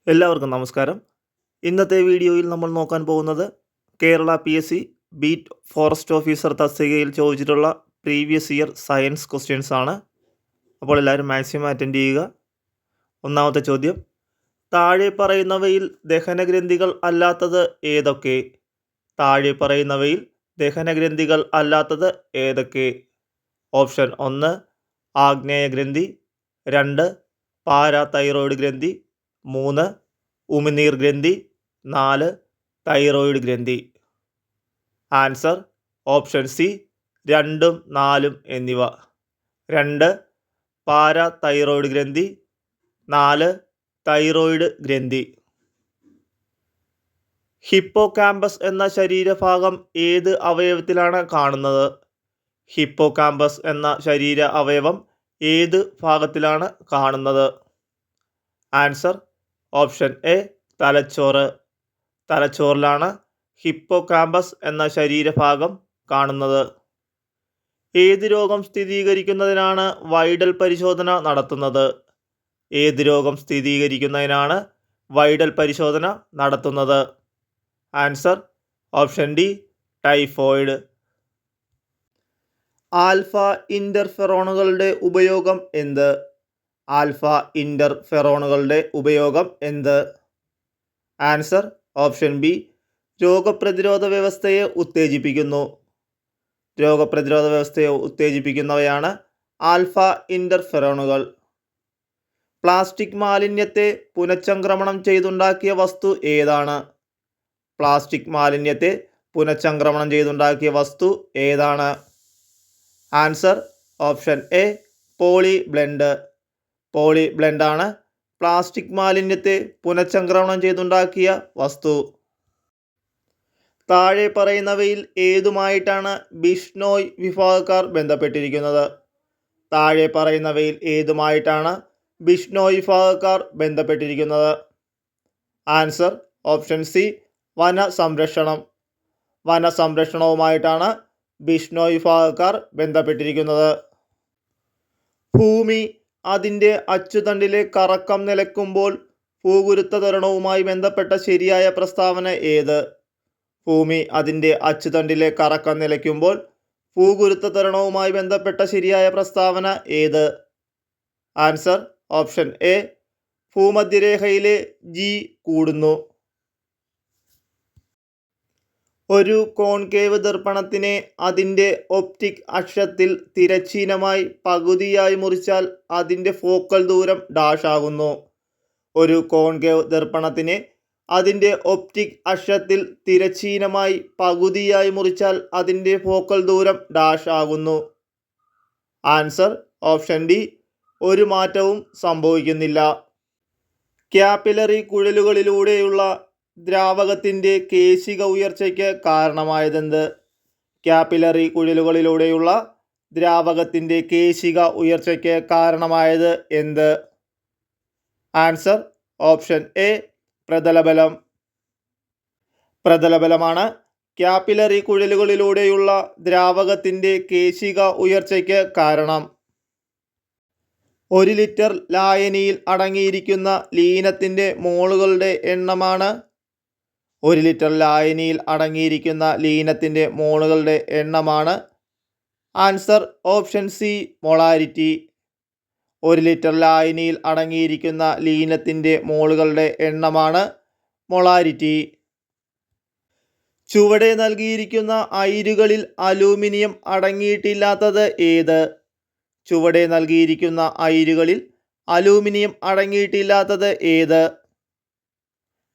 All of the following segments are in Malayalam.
എല്ലാവർക്കും നമസ്കാരം. ഇന്നത്തെ വീഡിയോയിൽ നമ്മൾ നോക്കാൻ പോകുന്നത് Kerala PSC beat forest officer തസ്തികയിൽ ചോദിച്ചിട്ടുള്ള പ്രീവിയസ് ഇയർ സയൻസ് ക്വസ്റ്റ്യൻസ് ആണ്. അപ്പോൾ എല്ലാവരും മാക്സിമം അറ്റൻഡ് ചെയ്യുക. ഒന്നാമത്തെ ചോദ്യം, താഴെ പറയുന്നവയിൽ ദഹനഗ്രന്ഥികൾ അല്ലാത്തത് ഏതൊക്കെ? താഴെ പറയുന്നവയിൽ ദഹനഗ്രന്ഥികൾ അല്ലാത്തത് ഏതൊക്കെ? ഓപ്ഷൻ 1 ആഗ്നേയഗ്രന്ഥി, 2 പാരാതൈറോയ്ഡ് ഗ്രന്ഥി, 3 ഉമിനീർ ഗ്രന്ഥി, 4 തൈറോയ്ഡ് ഗ്രന്ഥി. ആൻസർ ഓപ്ഷൻ സി 2ഉം 4ഉം എന്നിവ. 2 പാരാതൈറോയ്ഡ് ഗ്രന്ഥി, 4 തൈറോയ്ഡ് ഗ്രന്ഥി. ഹിപ്പോകാമ്പസ് എന്ന ശരീരഭാഗം ഏത് അവയവത്തിലാണ് കാണുന്നത്? ഹിപ്പോകാമ്പസ് എന്ന ശരീര അവയവം ഏത് ഭാഗത്തിലാണ് കാണുന്നത്? ആൻസർ ഓപ്ഷൻ എ തലച്ചോറ്. തലച്ചോറിലാണ് ഹിപ്പോകാമ്പസ് എന്ന ശരീരഭാഗം കാണുന്നത്. ഏത് രോഗം സ്ഥിരീകരിക്കുന്നതിനാണ് വൈഡൽ പരിശോധന നടത്തുന്നത്? ഏത് രോഗം സ്ഥിരീകരിക്കുന്നതിനാണ് വൈഡൽ പരിശോധന നടത്തുന്നത്? Answer option D typhoid. Alpha ഇൻ്റർഫെറോണുകളുടെ ഉപയോഗം എന്ത്? ആൽഫ ഇൻ്റർഫെറോണുകളുടെ ഉപയോഗം എന്ത്? ആൻസർ ഓപ്ഷൻ ബി രോഗപ്രതിരോധ വ്യവസ്ഥയെ ഉത്തേജിപ്പിക്കുന്നു. രോഗപ്രതിരോധ വ്യവസ്ഥയെ ഉത്തേജിപ്പിക്കുന്നവയാണ് ആൽഫ ഇൻ്റർഫെറോണുകൾ. പ്ലാസ്റ്റിക് മാലിന്യത്തെ പുനഃചംക്രമണം ചെയ്തുണ്ടാക്കിയ വസ്തു ഏതാണ്? പ്ലാസ്റ്റിക് മാലിന്യത്തെ പുനഃചംക്രമണം ചെയ്തുണ്ടാക്കിയ വസ്തു ഏതാണ്? Answer option A poly blend. Poly ബ്ലെൻഡാണ് പ്ലാസ്റ്റിക് മാലിന്യത്തെ പുനഃചംക്രമണം ചെയ്തുണ്ടാക്കിയ വസ്തു. താഴെ പറയുന്നവയിൽ ഏതുമായിട്ടാണ് ബിഷ്നോയ് വിഭാഗക്കാർ ബന്ധപ്പെട്ടിരിക്കുന്നത്? താഴെ പറയുന്നവയിൽ ഏതുമായിട്ടാണ് ബിഷ്നോയ് വിഭാഗക്കാർ ബന്ധപ്പെട്ടിരിക്കുന്നത്? ആൻസർ ഓപ്ഷൻ സി വനസംരക്ഷണം. വനസംരക്ഷണവുമായിട്ടാണ് ബിഷ്നോയ് വിഭാഗക്കാർ ബന്ധപ്പെട്ടിരിക്കുന്നത്. ഭൂമി അതിൻ്റെ അച്ചുതണ്ടിലെ കറക്കം നിലയ്ക്കുമ്പോൾ ഭൂഗുരുത്വ ത്വരണവുമായി ബന്ധപ്പെട്ട ശരിയായ പ്രസ്താവന ഏത്? ഭൂമി അതിൻ്റെ അച്ചുതണ്ടിലെ കറക്കം നിലയ്ക്കുമ്പോൾ ഭൂഗുരുത്വ ത്വരണവുമായി ബന്ധപ്പെട്ട ശരിയായ പ്രസ്താവന ഏത്? ആൻസർ ഓപ്ഷൻ എ ഭൂമധ്യരേഖയിലെ ജി കൂടുന്നു. ഒരു കോൺകേവ് ദർപ്പണത്തിനെ അതിൻ്റെ ഒപ്റ്റിക് അക്ഷത്തിൽ തിരശ്ചീനമായി പകുതിയായി മുറിച്ചാൽ അതിൻ്റെ ഫോക്കൽ ദൂരം ഡാഷ് ആകുന്നു. ഒരു കോൺകേവ് ദർപ്പണത്തിനെ അതിൻ്റെ ഒപ്റ്റിക് അക്ഷത്തിൽ തിരശ്ചീനമായി പകുതിയായി മുറിച്ചാൽ അതിൻ്റെ ഫോക്കൽ ദൂരം ഡാഷ് ആകുന്നു. ആൻസർ ഓപ്ഷൻ ഡി ഒരു മാറ്റവും സംഭവിക്കുന്നില്ല. ക്യാപ്പിലറി കുഴലുകളിലൂടെയുള്ള ദ്രാവകത്തിൻ്റെ കേശിക ഉയർച്ചയ്ക്ക് കാരണമായതെന്ത്? ക്യാപ്പിലറി കുഴലുകളിലൂടെയുള്ള ദ്രാവകത്തിൻ്റെ കേശിക ഉയർച്ചയ്ക്ക് കാരണമായത് എന്ത്? ആൻസർ ഓപ്ഷൻ എ പ്രതലബലം. പ്രതലബലമാണ് ക്യാപ്പിലറി കുഴലുകളിലൂടെയുള്ള ദ്രാവകത്തിൻ്റെ കേശിക ഉയർച്ചയ്ക്ക് കാരണം. 1 ലിറ്റർ ലായനിയിൽ അടങ്ങിയിരിക്കുന്ന ലീനത്തിൻ്റെ മോളുകളുടെ എണ്ണമാണ് 1 ലിറ്റർ ലായനിയിൽ അടങ്ങിയിരിക്കുന്ന ലീനത്തിൻ്റെ മോളുകളുടെ എണ്ണമാണ്. Answer option C molarity. 1 litre ലായനിയിൽ അടങ്ങിയിരിക്കുന്ന ലീനത്തിൻ്റെ മോളുകളുടെ എണ്ണമാണ് മൊളാരിറ്റി. ചുവടെ നൽകിയിരിക്കുന്ന അയിരുകളിൽ അലൂമിനിയം അടങ്ങിയിട്ടില്ലാത്തത് ഏത്? ചുവടെ നൽകിയിരിക്കുന്ന അയിരുകളിൽ അലൂമിനിയം അടങ്ങിയിട്ടില്ലാത്തത് ഏത്?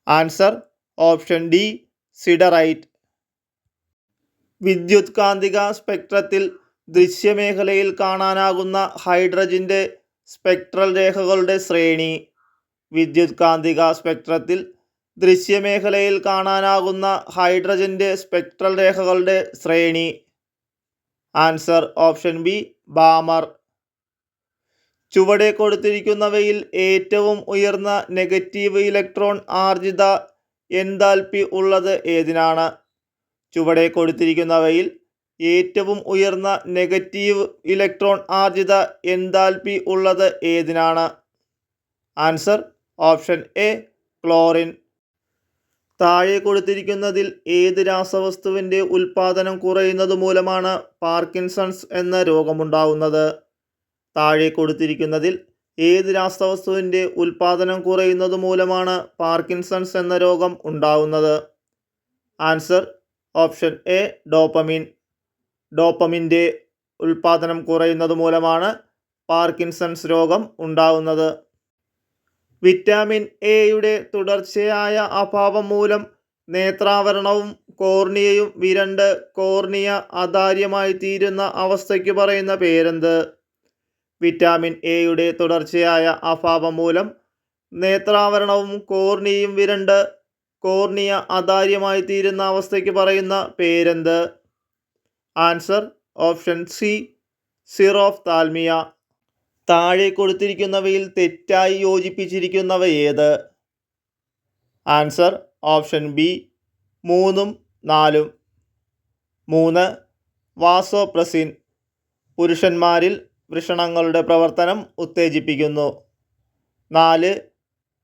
Answer option D siderite. വിദ്യുത്കാന്തിക സ്പെക്ട്രത്തിൽ ദൃശ്യമേഖലയിൽ കാണാനാകുന്ന ഹൈഡ്രജൻ്റെ സ്പെക്ട്രൽ രേഖകളുടെ ശ്രേണി. വിദ്യുത്കാന്തിക സ്പെക്ട്രത്തിൽ ദൃശ്യമേഖലയിൽ കാണാനാകുന്ന ഹൈഡ്രജൻ്റെ സ്പെക്ട്രൽ രേഖകളുടെ ശ്രേണി. Answer option B Balmer. ചുവടെ കൊടുത്തിരിക്കുന്നവയിൽ ഏറ്റവും ഉയർന്ന നെഗറ്റീവ് ഇലക്ട്രോൺ ആർജിത എൻതാൽപ്പി ഉള്ളത് ഏതിനാണ്? ചുവടെ കൊടുത്തിരിക്കുന്നവയിൽ ഏറ്റവും ഉയർന്ന നെഗറ്റീവ് ഇലക്ട്രോൺ ആർജിത എൻതാൽപ്പി ഉള്ളത് ഏതിനാണ്? Answer option A chlorine. താഴെ കൊടുത്തിരിക്കുന്നതിൽ ഏത് രാസവസ്തുവിൻ്റെ ഉൽപ്പാദനം കുറയുന്നത് മൂലമാണ് പാർക്കിൻസൺസ് എന്ന രോഗമുണ്ടാകുന്നത്? താഴെ കൊടുത്തിരിക്കുന്നതിൽ ഏത് രാസവസ്തുവിൻ്റെ ഉൽപ്പാദനം കുറയുന്നത് മൂലമാണ് പാർക്കിൻസൺസ് എന്ന രോഗം ഉണ്ടാകുന്നത്? Answer option A dopamine. ഡോപ്പമിൻ്റെ ഉൽപ്പാദനം കുറയുന്നത് മൂലമാണ് പാർക്കിൻസൺസ് രോഗം ഉണ്ടാകുന്നത്. വിറ്റാമിൻ എയുടെ തുടർച്ചയായ അഭാവം മൂലം നേത്രാവരണവും കോർണിയയും വിരണ്ട് കോർണിയ അതാര്യമായി തീരുന്ന അവസ്ഥയ്ക്ക് പറയുന്ന പേരെന്ത്? വിറ്റാമിൻ എയുടെ തുടർച്ചയായ അഭാവം മൂലം നേത്രാവരണവും കോർണിയയും വിരണ്ട് കോർണിയ അതാര്യമായി തീരുന്ന അവസ്ഥയ്ക്ക് പറയുന്ന പേരെന്ത്? Answer option C xerophthalmia. താഴെ കൊടുത്തിരിക്കുന്നവയിൽ തെറ്റായി യോജിപ്പിച്ചിരിക്കുന്നവ ഏത്? ആൻസർ ഓപ്ഷൻ ബി 3ഉം 4ഉം. 3. വാസോപ്രസിൻ പുരുഷന്മാരിൽ വൃഷണങ്ങളുടെ പ്രവർത്തനം ഉത്തേജിപ്പിക്കുന്നു. 4.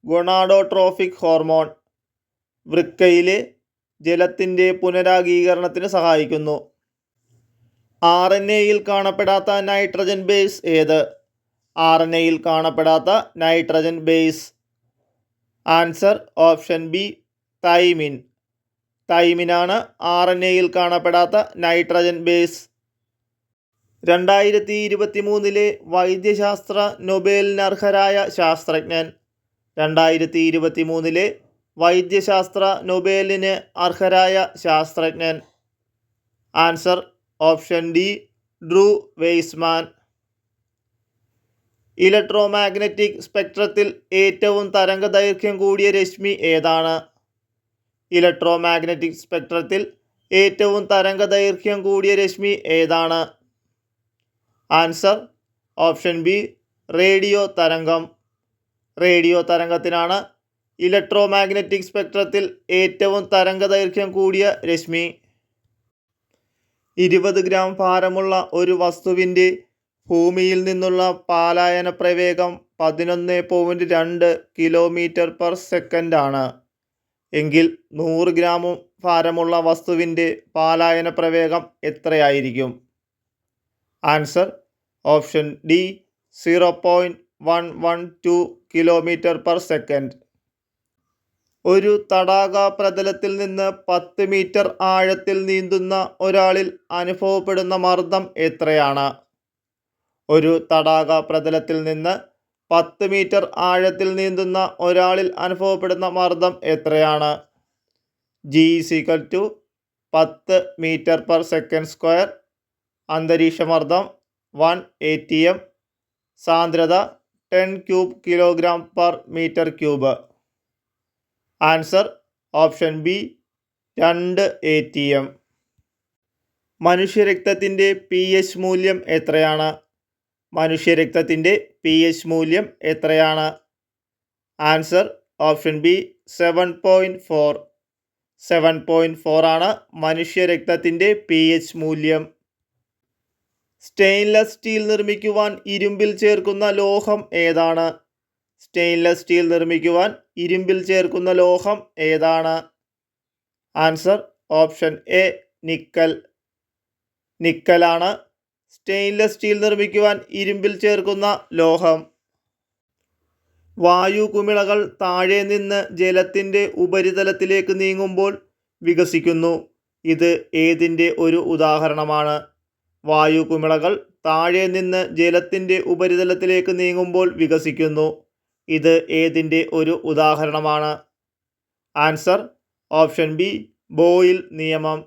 ഗൊണാഡോട്രോഫിക് ഹോർമോൺ വൃക്കയിലെ ജലത്തിൻ്റെ പുനരാഗീകരണത്തിന് സഹായിക്കുന്നു. RNAയിൽ കാണപ്പെടാത്ത നൈട്രജൻ ബേസ് ഏത്? RNAയിൽ കാണപ്പെടാത്ത nitrogen base. Answer option B thymine. തൈമിനാണ് RNAയിൽ കാണപ്പെടാത്ത നൈട്രജൻ ബേസ്. 2023 വൈദ്യശാസ്ത്ര നൊബേലിന് അർഹരായ ശാസ്ത്രജ്ഞൻ. 2023 വൈദ്യശാസ്ത്ര നൊബേലിന് അർഹരായ ശാസ്ത്രജ്ഞൻ. Answer option D Drew Weissman. Electromagnetic സ്പെക്ട്രത്തിൽ ഏറ്റവും തരംഗദൈർഘ്യം കൂടിയ രശ്മി ഏതാണ്? ഇലക്ട്രോമാഗ്നറ്റിക് സ്പെക്ട്രത്തിൽ ഏറ്റവും തരംഗദൈർഘ്യം കൂടിയ രശ്മി ഏതാണ്? ആൻസർ ഓപ്ഷൻ ബി റേഡിയോ തരംഗം. റേഡിയോ തരംഗത്തിനാണ് ഇലക്ട്രോമാഗ്നറ്റിക് സ്പെക്ട്രത്തിൽ ഏറ്റവും തരംഗദൈർഘ്യം കൂടിയ രശ്മി. 20 ഗ്രാം ഭാരമുള്ള ഒരു വസ്തുവിൻ്റെ ഭൂമിയിൽ നിന്നുള്ള പാലായന പ്രവേഗം 11.2 km/s ആണ്. എങ്കിൽ 100 ഗ്രാം ഭാരമുള്ള വസ്തുവിൻ്റെ പാലായന പ്രവേഗം എത്രയായിരിക്കും? Answer option D 0.112 km/s. ഒരു തടാക പ്രതലത്തിൽ നിന്ന് 10 മീറ്റർ ആഴത്തിൽ നീന്തുന്ന ഒരാളിൽ അനുഭവപ്പെടുന്ന മർദ്ദം എത്രയാണ്? ഒരു തടാക പ്രതലത്തിൽ നിന്ന് 10 മീറ്റർ ആഴത്തിൽ നീന്തുന്ന ഒരാളിൽ അനുഭവപ്പെടുന്ന മർദ്ദം എത്രയാണ്? G = 10 m/s². അന്തരീക്ഷമർദ്ദം 1 atm. സാന്ദ്രത 10³ kg/m³. Answer option B 2 atm. മനുഷ്യരക്തത്തിൻ്റെ pH മൂല്യം എത്രയാണ്? മനുഷ്യരക്തത്തിൻ്റെ pH മൂല്യം എത്രയാണ്? Answer option B 7.4. 7.4 ആണ് മനുഷ്യരക്തത്തിൻ്റെ pH മൂല്യം. സ്റ്റെയിൻലെസ് സ്റ്റീൽ നിർമ്മിക്കുവാൻ ഇരുമ്പിൽ ചേർക്കുന്ന ലോഹം ഏതാണ്? സ്റ്റെയിൻലെസ് സ്റ്റീൽ നിർമ്മിക്കുവാൻ ഇരുമ്പിൽ ചേർക്കുന്ന ലോഹം ഏതാണ്? Answer option A nickel. നിക്കലാണ് സ്റ്റെയിൻലെസ് സ്റ്റീൽ നിർമ്മിക്കുവാൻ ഇരുമ്പിൽ ചേർക്കുന്ന ലോഹം. വായു കുമിളകൾ താഴെ നിന്ന് ജലത്തിൻ്റെ ഉപരിതലത്തിലേക്ക് നീങ്ങുമ്പോൾ വികസിക്കുന്നു. ഇത് ഏതിൻ്റെ ഒരു ഉദാഹരണമാണ്? വായു കുമിളകൾ താഴെ നിന്ന് ജലത്തിൻ്റെ ഉപരിതലത്തിലേക്ക് നീങ്ങുമ്പോൾ വികസിക്കുന്നു. ഇത് ഏതിൻ്റെ ഒരു ഉദാഹരണമാണ്? ആൻസർ ഓപ്ഷൻ ബി ബോയിൽ നിയമം.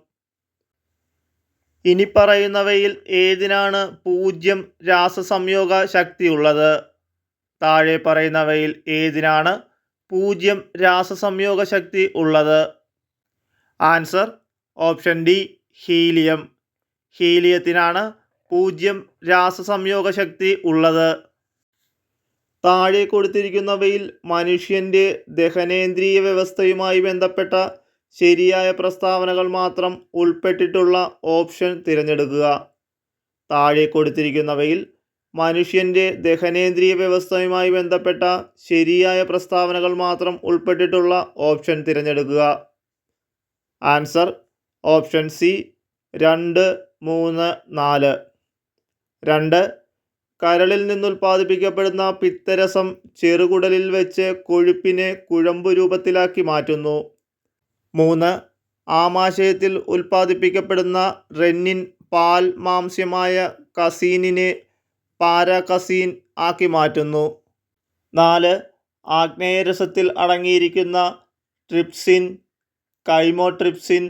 ഇനി പറയുന്നവയിൽ ഏതിനാണ് 0 രാസസംയോഗ ശക്തിയുള്ളത്? താഴെ പറയുന്നവയിൽ ഏതിനാണ് 0 രാസസംയോഗ ശക്തി ഉള്ളത്? Answer option D helium. ഹീലിയത്തിനാണ് 0 രാസസംയോഗ ശക്തി ഉള്ളത്. താഴെ കൊടുത്തിരിക്കുന്നവയിൽ മനുഷ്യൻ്റെ ദഹനേന്ദ്രിയ വ്യവസ്ഥയുമായി ബന്ധപ്പെട്ട ശരിയായ പ്രസ്താവനകൾ മാത്രം ഉൾപ്പെട്ടിട്ടുള്ള ഓപ്ഷൻ തിരഞ്ഞെടുക്കുക. താഴെ കൊടുത്തിരിക്കുന്നവയിൽ മനുഷ്യൻ്റെ ദഹനേന്ദ്രിയ വ്യവസ്ഥയുമായി ബന്ധപ്പെട്ട ശരിയായ പ്രസ്താവനകൾ മാത്രം ഉൾപ്പെട്ടിട്ടുള്ള ഓപ്ഷൻ തിരഞ്ഞെടുക്കുക. Answer option C 2, 3, 4. 2. കരളിൽ നിന്നുൽപ്പാദിപ്പിക്കപ്പെടുന്ന പിത്തരസം ചെറുകുടലിൽ വെച്ച് കൊഴുപ്പിനെ കുഴമ്പു രൂപത്തിലാക്കി മാറ്റുന്നു. 3. ആമാശയത്തിൽ ഉൽപ്പാദിപ്പിക്കപ്പെടുന്ന റെന്നിൻ പാൽ മാംസ്യമായ കസീനിനെ പാരാകസീൻ ആക്കി മാറ്റുന്നു. 4. ആഗ്നേയരസത്തിൽ അടങ്ങിയിരിക്കുന്ന ട്രിപ്സിൻ, കൈമോട്രിപ്സിൻ,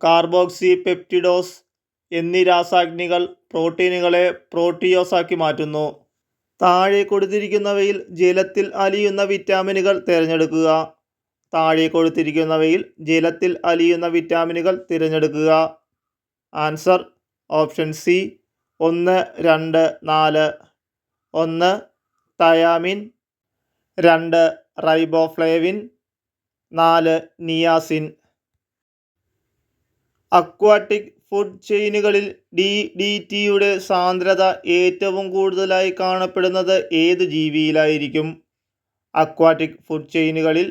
കാർബോക്സി പെപ്റ്റിഡോസ് എന്നീ രാസാഗ്നികൾ പ്രോട്ടീനുകളെ പ്രോട്ടിയോസാക്കി മാറ്റുന്നു. താഴെ കൊടുത്തിരിക്കുന്നവയിൽ ജലത്തിൽ അലിയുന്ന വിറ്റാമിനുകൾ തിരഞ്ഞെടുക്കുക. താഴെ കൊടുത്തിരിക്കുന്നവയിൽ ജലത്തിൽ അലിയുന്ന വിറ്റാമിനുകൾ തിരഞ്ഞെടുക്കുക. Answer option C 1, 2, 4. 1. Thiamine, 2. Riboflavin, 4. Niacin. Aquatic food ചെയിനുകളിൽ DDTയുടെ സാന്ദ്രത ഏറ്റവും കൂടുതലായി കാണപ്പെടുന്നത് ഏത് ജീവിയിലായിരിക്കും? അക്വാട്ടിക് ഫുഡ് ചെയിനുകളിൽ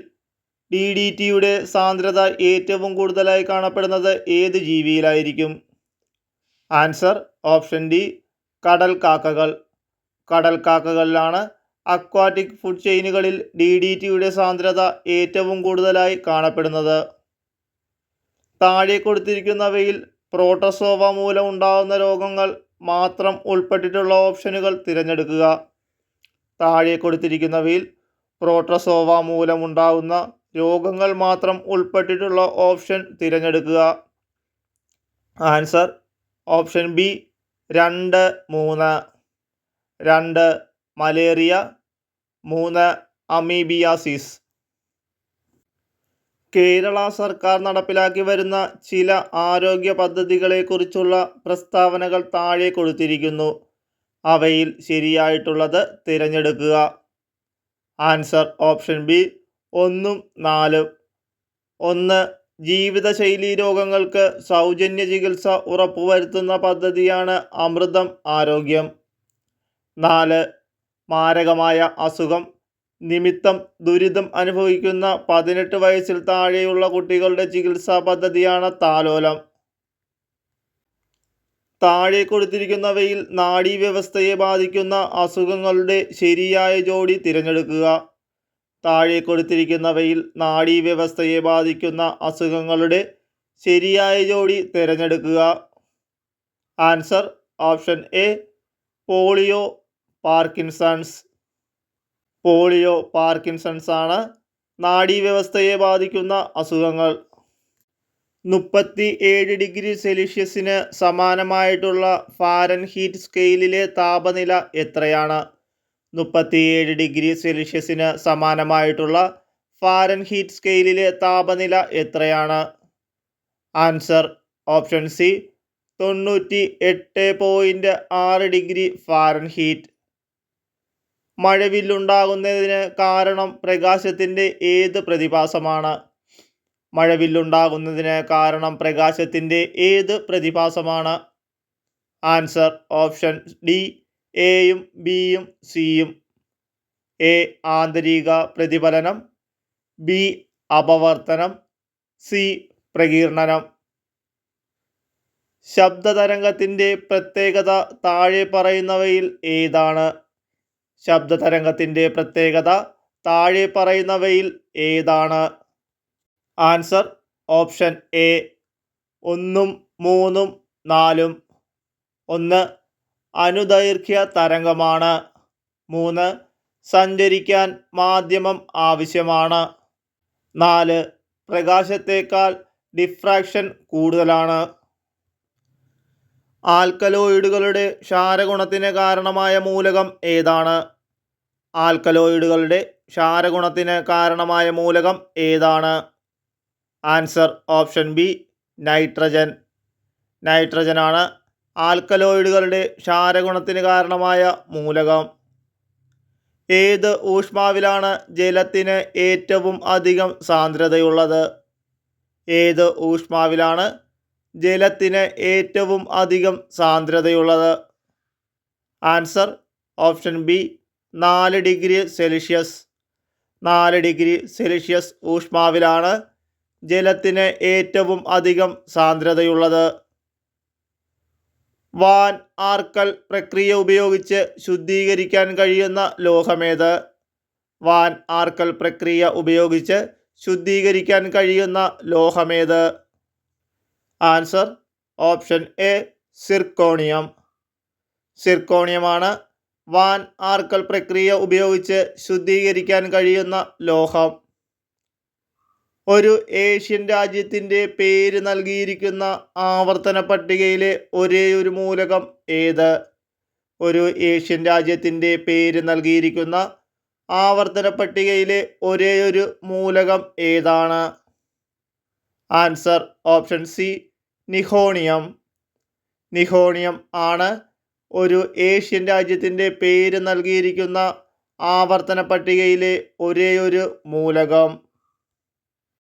DDTയുടെ സാന്ദ്രത ഏറ്റവും കൂടുതലായി കാണപ്പെടുന്നത് ഏത് ജീവിയിലായിരിക്കും? ആൻസർ ഓപ്ഷൻ ഡി കടൽക്കാക്കകൾ. കടൽക്കാക്കകളിലാണ് അക്വാട്ടിക് ഫുഡ് ചെയിനുകളിൽ DDTയുടെ സാന്ദ്രത ഏറ്റവും കൂടുതലായി കാണപ്പെടുന്നത്. താഴെ കൊടുത്തിരിക്കുന്നവയിൽ പ്രോട്ടോസോവ മൂലം ഉണ്ടാകുന്ന രോഗങ്ങൾ മാത്രം ഉൾപ്പെട്ടിട്ടുള്ള ഓപ്ഷനുകൾ തിരഞ്ഞെടുക്കുക. താഴെ കൊടുത്തിരിക്കുന്നവയിൽ പ്രോട്ടോസോവ മൂലമുണ്ടാകുന്ന രോഗങ്ങൾ മാത്രം ഉൾപ്പെട്ടിട്ടുള്ള ഓപ്ഷൻ തിരഞ്ഞെടുക്കുക. Answer option B 2, 3. 2. Malaria, 3. Amoebiasis. Kerala സർക്കാർ നടപ്പിലാക്കി വരുന്ന ചില ആരോഗ്യ പദ്ധതികളെക്കുറിച്ചുള്ള പ്രസ്താവനകൾ താഴെ കൊടുത്തിരിക്കുന്നു. അവയിൽ ശരിയായിട്ടുള്ളത് തിരഞ്ഞെടുക്കുക. Answer option B 1, 4. 1. ജീവിതശൈലീ രോഗങ്ങൾക്ക് സൗജന്യ ചികിത്സ ഉറപ്പുവരുത്തുന്ന പദ്ധതിയാണ് അമൃതം ആരോഗ്യം. 4. മാരകമായ അസുഖം നിമിത്തം ദുരിതം അനുഭവിക്കുന്ന 18 വയസ്സിൽ താഴെയുള്ള കുട്ടികളുടെ ചികിത്സാ പദ്ധതിയാണ് താലോലം. താഴെ കൊടുത്തിരിക്കുന്നവയിൽ നാഡീവ്യവസ്ഥയെ ബാധിക്കുന്ന അസുഖങ്ങളുടെ ശരിയായ ജോഡി തിരഞ്ഞെടുക്കുക. താഴെ കൊടുത്തിരിക്കുന്നവയിൽ നാഡീവ്യവസ്ഥയെ ബാധിക്കുന്ന അസുഖങ്ങളുടെ ശരിയായ ജോഡി തിരഞ്ഞെടുക്കുക. Answer option A polio, Parkinson's. Polio, Parkinson's ആണ് നാഡീവ്യവസ്ഥയെ ബാധിക്കുന്ന അസുഖങ്ങൾ. 37 ഡിഗ്രി സെൽഷ്യസിന് സമാനമായിട്ടുള്ള ഫാരൻഹീറ്റ് സ്കെയിലിലെ താപനില എത്രയാണ്? 37 ഡിഗ്രി സെൽഷ്യസിന് സമാനമായിട്ടുള്ള ഫാരൻഹീറ്റ് സ്കെയിലിലെ താപനില എത്രയാണ്? Answer option C 98.6 degree Fahrenheit. മഴവില്ലുണ്ടാകുന്നതിന് കാരണം പ്രകാശത്തിൻ്റെ ഏത് പ്രതിഭാസമാണ്? മഴവില്ലുണ്ടാകുന്നതിന് കാരണം പ്രകാശത്തിൻ്റെ ഏത് പ്രതിഭാസമാണ്? ആൻസർ ഓപ്ഷൻ ഡി എയും ബിയും സിയും. എ ആന്തരിക പ്രതിഫലനം, ബി അപവർത്തനം, സി പ്രകീർണനം. ശബ്ദതരംഗത്തിൻ്റെ പ്രത്യേകത താഴെ പറയുന്നവയിൽ ഏതാണ്? ശബ്ദതരംഗത്തിൻ്റെ പ്രത്യേകത താഴെ പറയുന്നവയിൽ ഏതാണ്? Answer option A 1, 3, 4. 1. അനുദൈർഘ്യ തരംഗമാണ്. 3. സഞ്ചരിക്കാൻ മാധ്യമം ആവശ്യമാണ്. 4. പ്രകാശത്തേക്കാൾ ഡിഫ്രാക്ഷൻ കൂടുതലാണ്. ആൽക്കലോയിഡുകളുടെ ക്ഷാരഗുണത്തിന് കാരണമായ മൂലകം ഏതാണ്? ആൽക്കലോയിഡുകളുടെ ക്ഷാരഗുണത്തിന് കാരണമായ മൂലകം ഏതാണ്? Answer option B nitrogen. നൈട്രജനാണ് ആൽക്കലോയിഡുകളുടെ ക്ഷാരഗുണത്തിന് കാരണമായ മൂലകം. ഏത് ഊഷ്മാവിലാണ് ജലത്തിന് ഏറ്റവും അധികം സാന്ദ്രതയുള്ളത്? ഏത് ഊഷ്മാവിലാണ് ജലത്തിന് ഏറ്റവും അധികം സാന്ദ്രതയുള്ളത്? Answer option B 4 degree Celsius. 4 degree Celsius ഊഷ്മാവിലാണ് ജലത്തിന് ഏറ്റവും അധികം സാന്ദ്രതയുള്ളത്. വാൻ ആർക്കൽ പ്രക്രിയ ഉപയോഗിച്ച് ശുദ്ധീകരിക്കാൻ കഴിയുന്ന ലോഹമേത്? വാൻ ആർക്കൽ പ്രക്രിയ ഉപയോഗിച്ച് ശുദ്ധീകരിക്കാൻ കഴിയുന്ന ലോഹമേത്? Answer option A zirconium. സിർക്കോണിയമാണ് വാൻ ആർക്കൽ പ്രക്രിയ ഉപയോഗിച്ച് ശുദ്ധീകരിക്കാൻ കഴിയുന്ന ലോഹം. ഒരു ഏഷ്യൻ രാജ്യത്തിൻ്റെ പേര് നൽകിയിരിക്കുന്ന ആവർത്തന പട്ടികയിലെ ഒരേയൊരു മൂലകം ഏത്? ഒരു ഏഷ്യൻ രാജ്യത്തിൻ്റെ പേര് നൽകിയിരിക്കുന്ന ആവർത്തന പട്ടികയിലെ ഒരേയൊരു മൂലകം ഏതാണ്? Answer option C nihonium. Nihonium ആണ് ഒരു ഏഷ്യൻ രാജ്യത്തിൻ്റെ പേര് നൽകിയിരിക്കുന്ന ആവർത്തന പട്ടികയിലെ ഒരേയൊരു മൂലകം.